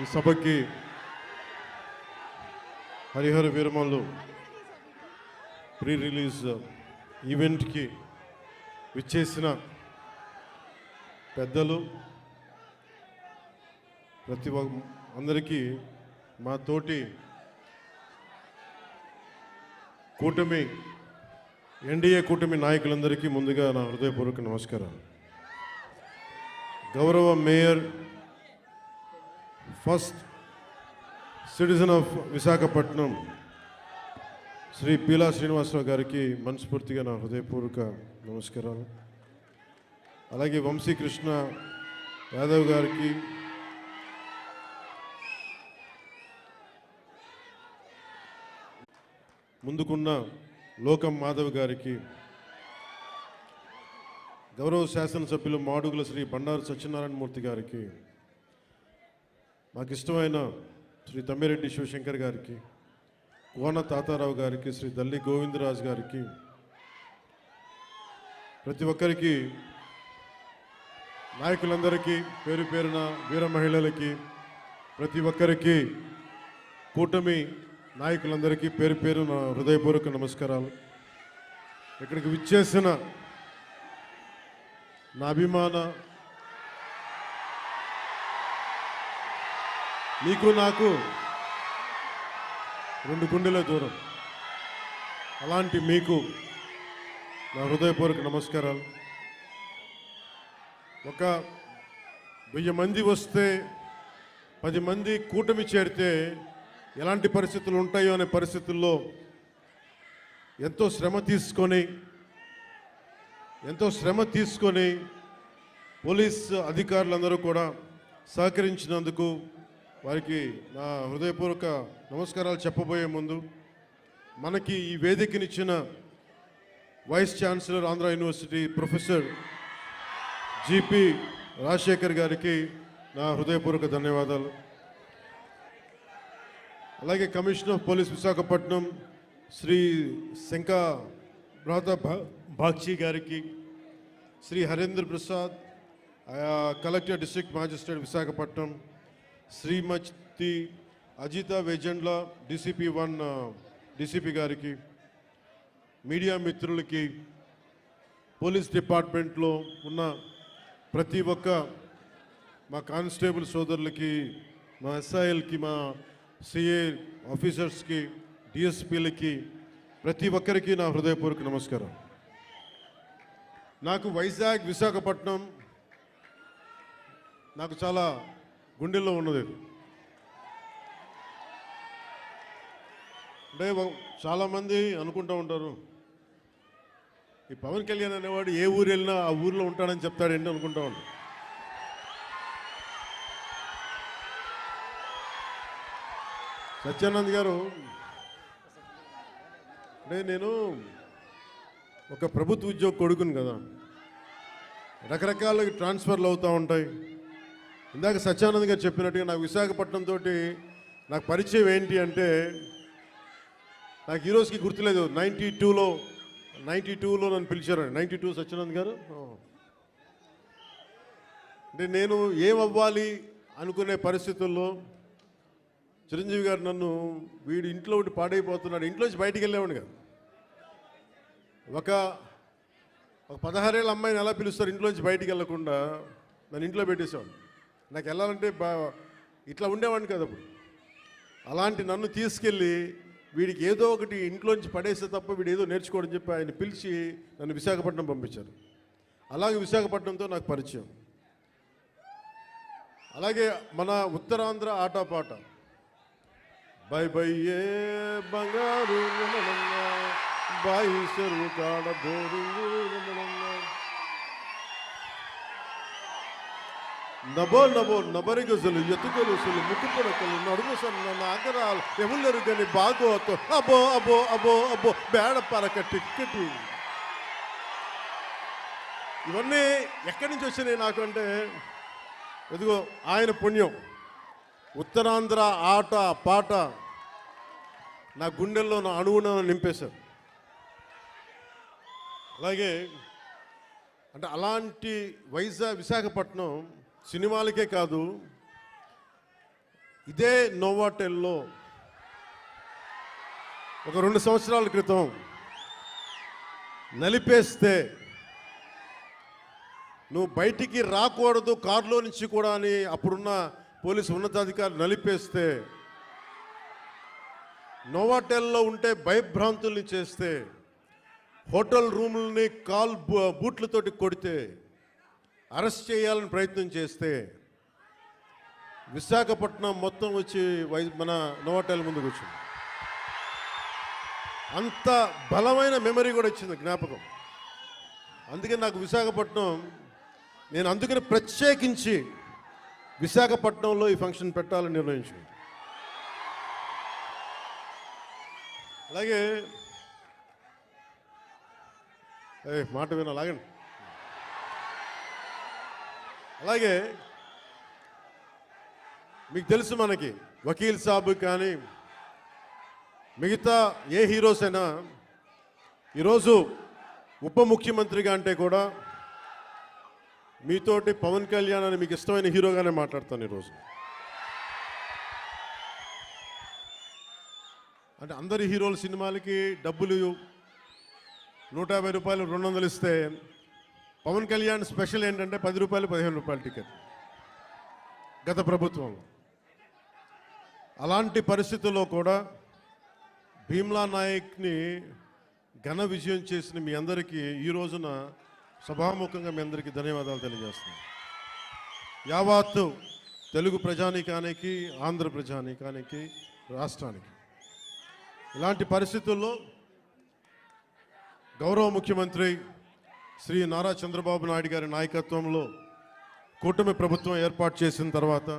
ఈ సభకి Harihara Veeramallu pre release ఈవెంట్కి విచ్చేసిన పెద్దలు అందరికీ మా తోటి కూటమి ఎన్డీఏ కూటమి నాయకులందరికీ ముందుగా నా హృదయపూర్వక నమస్కారాలు. గౌరవ mayor first citizen of Visakhapatnam Shri Peela Srinivasarao గారికి మనస్ఫూర్తిగా నా హృదయపూర్వక నమస్కారాలు. అలాగే వంశీకృష్ణ యాదవ్ గారికి, ముందుకున్న లోకం మాధవ్ గారికి, గౌరవ శాసనసభ్యులు మాడుగుల శ్రీ బండారు సత్యనారాయణమూర్తి గారికి, మాకు ఇష్టమైన శ్రీ తమ్మిరెడ్డి శివశంకర్ గారికి, కోన తాతారావు గారికి, శ్రీ దల్లి గోవిందరాజు గారికి, ప్రతి ఒక్కరికి, నాయకులందరికీ, పేరు పేరున వీర మహిళలకి, ప్రతి ఒక్కరికి, కూటమి నాయకులందరికీ పేరు పేరున హృదయపూర్వక నమస్కారాలు. ఇక్కడికి విచ్చేసిన నా అభిమాన నీకు నాకు 2 గుండెల దూరం, అలాంటి మీకు నా హృదయపూర్వక నమస్కారాలు. ఒక 1000 మంది వస్తే 10 మంది కూటమి చేరితే ఎలాంటి పరిస్థితులు ఉంటాయో అనే పరిస్థితుల్లో ఎంతో శ్రమ తీసుకొని పోలీస్ అధికారులందరూ కూడా సహకరించినందుకు వారికి నా హృదయపూర్వక నమస్కారాలు చెప్పబోయే ముందు, మనకి ఈ వేదికనిచ్చిన vice chancellor Andhra university professor GP Rajasekhar గారికి నా హృదయపూర్వక ధన్యవాదాలు. అలాగే commissioner of police Visakhapatnam Shri Shanka Bakshi గారికి, Shri Harendra Prasad collector district magistrate Visakhapatnam, Shrimati Ajitha Vejendla DCP 1 DCP గారికి, మీడియా మిత్రులకి, పోలీస్ డిపార్ట్మెంట్లో ఉన్న ప్రతి ఒక్క మా కానిస్టేబుల్ సోదరులకి, మా SILకి, మా CA ఆఫీసర్స్కి, DSPలకి, ప్రతి ఒక్కరికి నా హృదయపూర్వక నమస్కారం. నాకు వైజాగ్ విశాఖపట్నం నాకు చాలా గుండెల్లో ఉన్నది. అంటే చాలామంది అనుకుంటూ ఉంటారు, ఈ పవన్ కళ్యాణ్ అనేవాడు ఏ ఊరు వెళ్ళినా ఆ ఊరిలో ఉంటాడని చెప్తాడేంటి అనుకుంటా ఉంటాడు. సత్యానంద్ గారు, అంటే నేను ఒక ప్రభుత్వ ఉద్యోగ కొడుకుని కదా, రకరకాల ట్రాన్స్ఫర్లు అవుతూ ఉంటాయి. ఇందాక సత్యానంద్ గారు చెప్పినట్టుగా నాకు విశాఖపట్నం తోటి నాకు పరిచయం ఏంటి అంటే, నాకు ఈరోజుకి గుర్తులేదు, 92లో నన్ను పిలిచారండి. 92 సత్యానంద్ గారు. అంటే నేను ఏమవ్వాలి అనుకునే పరిస్థితుల్లో చిరంజీవి గారు నన్ను, వీడు ఇంట్లో ఉండి పాడైపోతున్నాడు, ఇంట్లోంచి బయటికి వెళ్ళేవాడు కదా. ఒక 16 ఏళ్ళ అమ్మాయిని ఎలా పిలుస్తారు ఇంట్లోంచి బయటికి వెళ్ళకుండా, నన్ను ఇంట్లో పెట్టేసేవాడు. నాకు వెళ్ళాలంటే ఇట్లా ఉండేవాడిని కదా అప్పుడు. అలాంటి నన్ను తీసుకెళ్ళి వీడికి ఏదో ఒకటి ఇంట్లోంచి పడేస్తే తప్ప వీడు ఏదో నేర్చుకోవడం చెప్పి ఆయన పిలిచి నన్ను విశాఖపట్నం పంపించారు. అలాగే విశాఖపట్నంతో నాకు పరిచయం. అలాగే మన ఉత్తరాంధ్ర ఆటపాట, బై బై ఏ బంగారు బాయి చెరువు కాడ బోరు నభో నభో నబరిగజలు ఎతుగలుసులు ముక్కుపొడకలు నడుము సన్న నాగరాలు ఎములరు గని బాగోతో అబో అబో అబో అబో బేడ పరక టిక్కెట్. ఇవన్నీ ఎక్కడి నుంచి వచ్చినాయి నాకు అంటే, ఎదుగో ఆయన పుణ్యం. ఉత్తరాంధ్ర ఆట పాట నా గుండెల్లో నా అణువున నింపేశారు. అలాగే అంటే అలాంటి విశాఖపట్నం సినిమాలకే కాదు, ఇదే నోవాటెల్లో ఒక 2 సంవత్సరాల క్రితం నలిపేస్తే నువ్వు బయటికి రాకూడదు కారులో నుంచి కూడా అని అప్పుడున్న పోలీసు ఉన్నతాధికారులు నలిపేస్తే, నోవాటెల్లో ఉంటే భయభ్రాంతుల్ని చేస్తే, హోటల్ రూముల్ని బూట్లతోటి కొడితే, అరెస్ట్ చేయాలని ప్రయత్నం చేస్తే, విశాఖపట్నం మొత్తం వచ్చి మన నోవాటెల్ ముందుకు వచ్చింది. అంత బలమైన మెమరీ కూడా వచ్చింది, జ్ఞాపకం. అందుకే నాకు విశాఖపట్నం, నేను అందుకని ప్రత్యేకించి విశాఖపట్నంలో ఈ ఫంక్షన్ పెట్టాలని నిర్ణయించుకుంది. అలాగే మాట వినాలాగండి. అలాగే మీకు తెలుసు, మనకి వకీల్ సాబ్ కానీ మిగతా ఏ హీరోస్ అయినా ఈరోజు ఉప ముఖ్యమంత్రిగా అంటే కూడా మీతోటి పవన్ కళ్యాణ్ అని మీకు ఇష్టమైన హీరోగానే మాట్లాడతాను ఈరోజు. అంటే అందరి హీరోల సినిమాలకి డబ్బులు 150 రూపాయలు 200 ఇస్తే, పవన్ కళ్యాణ్ స్పెషల్ ఏంటంటే 10 రూపాయలు 15 రూపాయల టికెట్ గత ప్రభుత్వంలో. అలాంటి పరిస్థితుల్లో కూడా భీమ్లా నాయక్ని ఘన విజయం చేసిన మీ అందరికీ ఈ రోజున సభాముఖంగా మీ అందరికీ ధన్యవాదాలు తెలియజేస్తున్నాను. యావత్తు తెలుగు ప్రజానీకానికి, ఆంధ్ర ప్రజానీకానికి, రాష్ట్రానికి. ఇలాంటి పరిస్థితుల్లో గౌరవ ముఖ్యమంత్రి శ్రీ నారా చంద్రబాబు నాయుడు గారి నాయకత్వంలో కూటమి ప్రభుత్వం ఏర్పాటు చేసిన తర్వాత